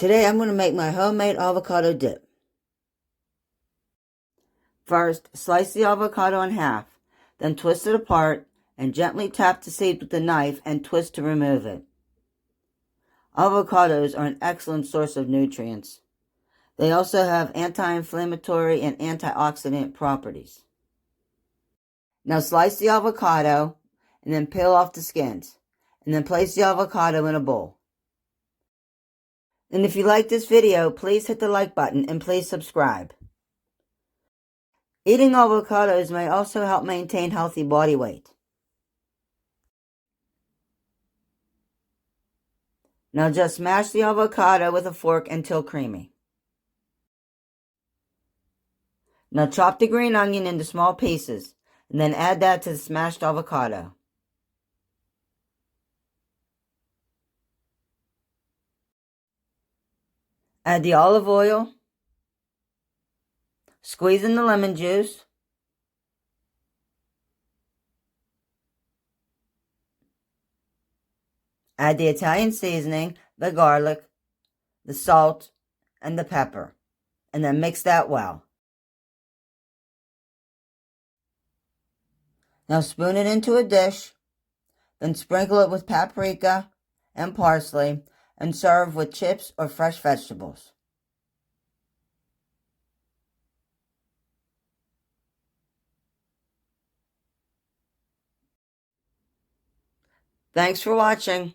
Today I'm going to make my homemade avocado dip. First, slice the avocado in half, then twist it apart and gently tap the seed with a knife and twist to remove it. Avocados are an excellent source of nutrients. They also have anti-inflammatory and antioxidant properties. Now slice the avocado and then peel off the skins, and then place the avocado in a bowl. And if you like this video, please hit the like button and please subscribe. Eating avocados may also help maintain healthy body weight. Now just smash the avocado with a fork until creamy. Now chop the green onion into small pieces and then add that to the smashed avocado. Add the olive oil, squeeze in the lemon juice, add the Italian seasoning, the garlic, the salt, and the pepper, and then mix that well. Now spoon it into a dish, then sprinkle it with paprika and parsley, and serve with chips or fresh vegetables. Thanks for watching.